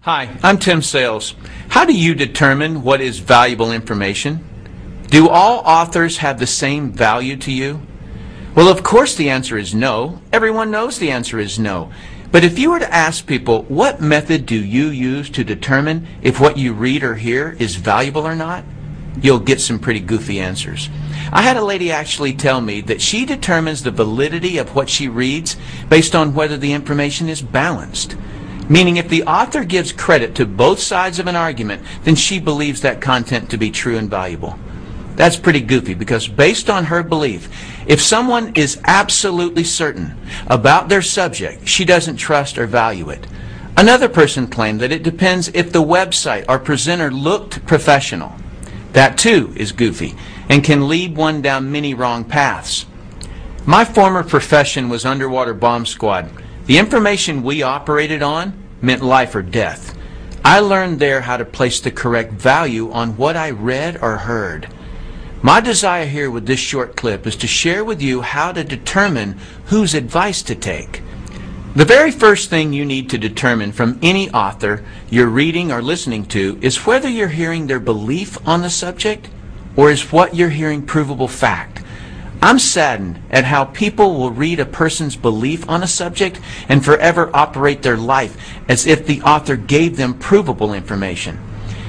Hi, I'm Tim Sales. How do you determine what is valuable information? Do all authors have the same value to you? Well, of course the answer is no. Everyone knows the answer is no. But if you were to ask people, what method do you use to determine if what you read or hear is valuable or not? You'll get some pretty goofy answers. I had a lady actually tell me that she determines the validity of what she reads based on whether the information is balanced. Meaning if the author gives credit to both sides of an argument, then she believes that content to be true and valuable. That's pretty goofy because based on her belief, if someone is absolutely certain about their subject, she doesn't trust or value it. Another person claimed that it depends if the website or presenter looked professional. That too is goofy and can lead one down many wrong paths. My former profession was underwater bomb squad. The information we operated on meant life or death. I learned there how to place the correct value on what I read or heard. My desire here with this short clip is to share with you how to determine whose advice to take. The very first thing you need to determine from any author you're reading or listening to is whether you're hearing their belief on the subject or is what you're hearing provable fact. I'm saddened at how people will read a person's belief on a subject and forever operate their life as if the author gave them provable information.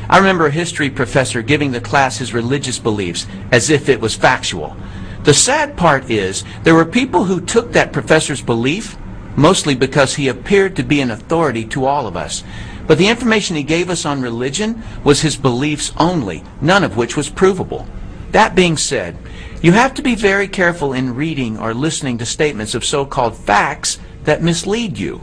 I remember a history professor giving the class his religious beliefs as if it was factual. The sad part is there were people who took that professor's belief mostly because he appeared to be an authority to all of us. But the information he gave us on religion was his beliefs only, none of which was provable. That being said, you have to be very careful in reading or listening to statements of so-called facts that mislead you.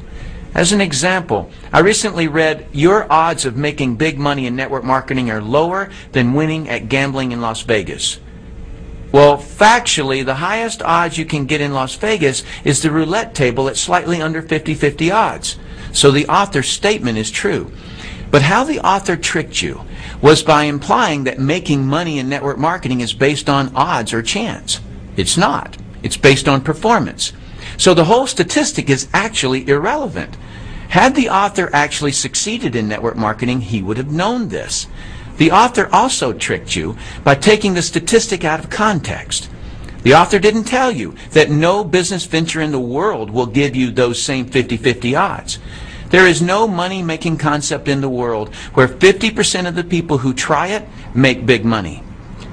As an example, I recently read, your odds of making big money in network marketing are lower than winning at gambling in Las Vegas. Well, factually, the highest odds you can get in Las Vegas is the roulette table at slightly under 50-50 odds. So the author's statement is true. But how the author tricked you was by implying that making money in network marketing is based on odds or chance. It's not. It's based on performance. So the whole statistic is actually irrelevant. Had the author actually succeeded in network marketing, he would have known this. The author also tricked you by taking the statistic out of context. The author didn't tell you that no business venture in the world will give you those same 50-50 odds. There is no money-making concept in the world where 50% of the people who try it make big money.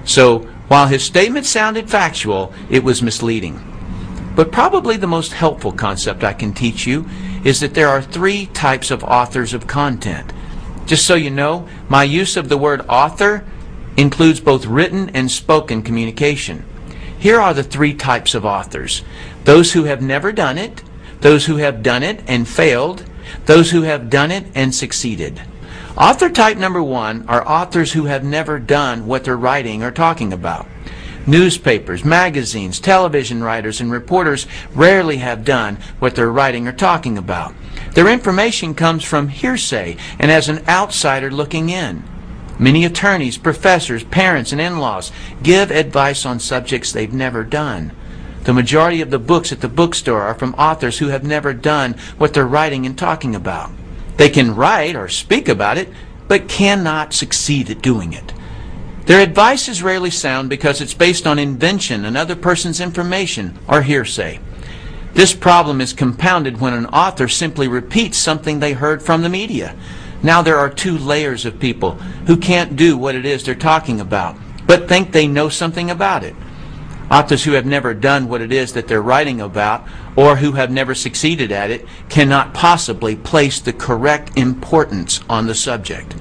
So, while his statement sounded factual, it was misleading. But probably the most helpful concept I can teach you is that there are three types of authors of content. Just so you know, my use of the word author includes both written and spoken communication. Here are the three types of authors: those who have never done it, those who have done it and failed, those who have done it and succeeded. Author type number one are authors who have never done what they're writing or talking about. Newspapers, magazines, television writers, and reporters rarely have done what they're writing or talking about. Their information comes from hearsay and as an outsider looking in. Many attorneys, professors, parents, and in-laws give advice on subjects they've never done. The majority of the books at the bookstore are from authors who have never done what they're writing and talking about. They can write or speak about it, but cannot succeed at doing it. Their advice is rarely sound because it's based on invention, another person's information, or hearsay. This problem is compounded when an author simply repeats something they heard from the media. Now there are two layers of people who can't do what it is they're talking about, but think they know something about it. Authors who have never done what it is that they're writing about or who have never succeeded at it cannot possibly place the correct importance on the subject.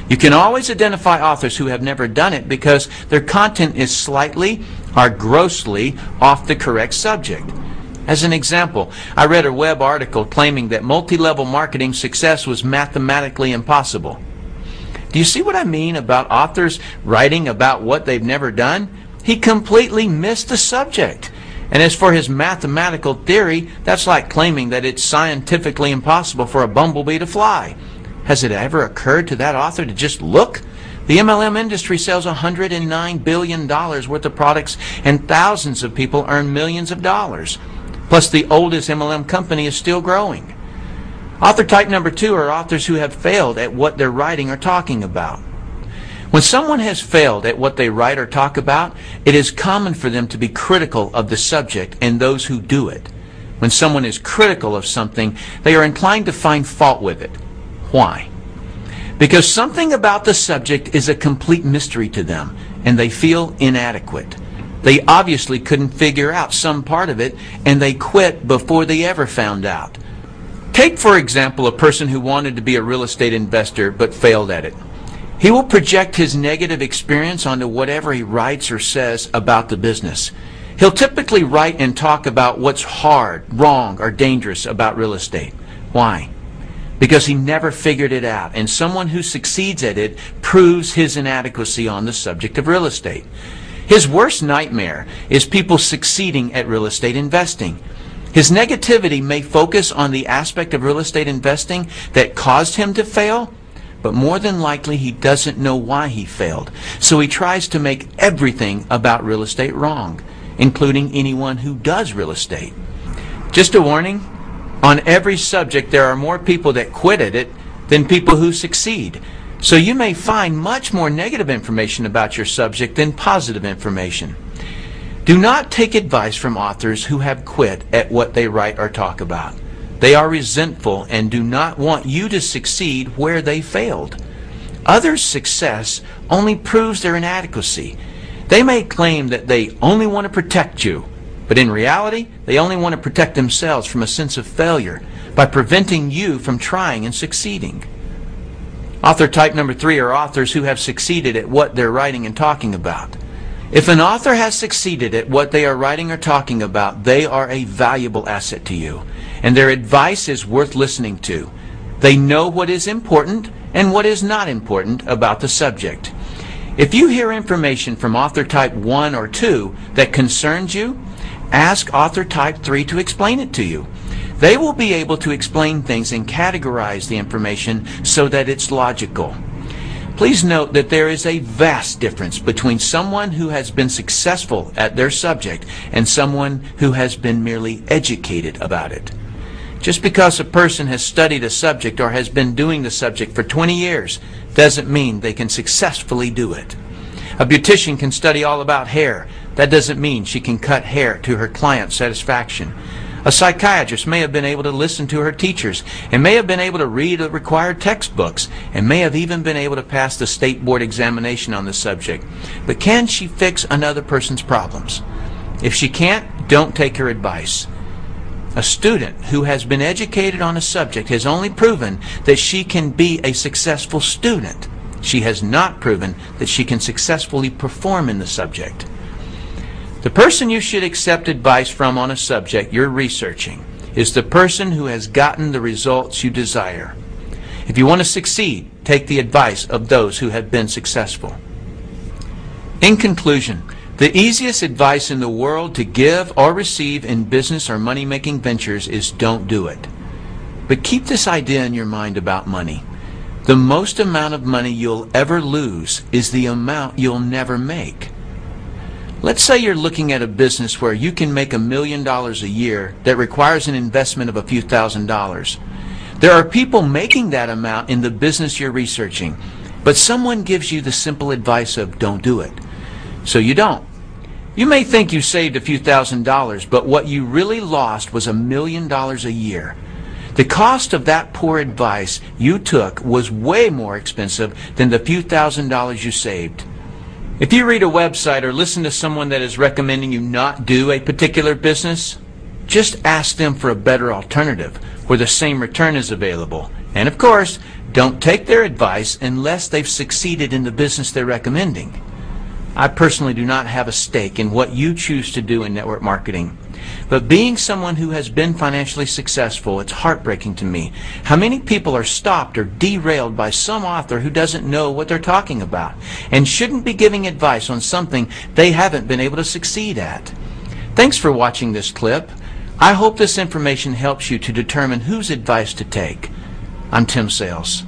You can always identify authors who have never done it because their content is slightly or grossly off the correct subject. As an example, I read a web article claiming that multi-level marketing success was mathematically impossible. Do you see what I mean about authors writing about what they've never done? He completely missed the subject. And as for his mathematical theory, that's like claiming that it's scientifically impossible for a bumblebee to fly. Has it ever occurred to that author to just look? The MLM industry sells $109 billion worth of products and thousands of people earn millions of dollars. Plus the oldest MLM company is still growing. Author type number 2 are authors who have failed at what they're writing or talking about. When someone has failed at what they write or talk about, it is common for them to be critical of the subject and those who do it. When someone is critical of something, they are inclined to find fault with it. Why? Because something about the subject is a complete mystery to them, and they feel inadequate. They obviously couldn't figure out some part of it, and they quit before they ever found out. Take, for example, a person who wanted to be a real estate investor but failed at it. He will project his negative experience onto whatever he writes or says about the business. He'll typically write and talk about what's hard, wrong, or dangerous about real estate. Why? Because he never figured it out, and someone who succeeds at it proves his inadequacy on the subject of real estate. His worst nightmare is people succeeding at real estate investing. His negativity may focus on the aspect of real estate investing that caused him to fail, but more than likely he doesn't know why he failed. So he tries to make everything about real estate wrong, including anyone who does real estate. Just a warning, on every subject there are more people that quit at it than people who succeed. So you may find much more negative information about your subject than positive information. Do not take advice from authors who have quit at what they write or talk about. They are resentful and do not want you to succeed where they failed. Others' success only proves their inadequacy. They may claim that they only want to protect you, but in reality, they only want to protect themselves from a sense of failure by preventing you from trying and succeeding. Author type number 3 are authors who have succeeded at what they're writing and talking about. If an author has succeeded at what they are writing or talking about, they are a valuable asset to you, and their advice is worth listening to. They know what is important and what is not important about the subject. If you hear information from author type 1 or 2 that concerns you, ask author type 3 to explain it to you. They will be able to explain things and categorize the information so that it's logical. Please note that there is a vast difference between someone who has been successful at their subject and someone who has been merely educated about it. Just because a person has studied a subject or has been doing the subject for 20 years doesn't mean they can successfully do it. A beautician can study all about hair. That doesn't mean she can cut hair to her client's satisfaction. A psychiatrist may have been able to listen to her teachers and may have been able to read the required textbooks and may have even been able to pass the state board examination on the subject. But can she fix another person's problems? If she can't, don't take her advice. A student who has been educated on a subject has only proven that she can be a successful student. She has not proven that she can successfully perform in the subject. The person you should accept advice from on a subject you're researching is the person who has gotten the results you desire. If you want to succeed, take the advice of those who have been successful. In conclusion, the easiest advice in the world to give or receive in business or money-making ventures is don't do it. But keep this idea in your mind about money. The most amount of money you'll ever lose is the amount you'll never make. Let's say you're looking at a business where you can make $1 million a year that requires an investment of a few $1,000s. There are people making that amount in the business you're researching, but someone gives you the simple advice of don't do it. So you don't. You may think you saved a few $1,000s, but what you really lost was $1 million a year. The cost of that poor advice you took was way more expensive than the few $1,000s you saved. If you read a website or listen to someone that is recommending you not do a particular business, just ask them for a better alternative where the same return is available. And of course, don't take their advice unless they've succeeded in the business they're recommending. I personally do not have a stake in what you choose to do in network marketing. But being someone who has been financially successful, it's heartbreaking to me how many people are stopped or derailed by some author who doesn't know what they're talking about and shouldn't be giving advice on something they haven't been able to succeed at. Thanks for watching this clip. I hope this information helps you to determine whose advice to take. I'm Tim Sales.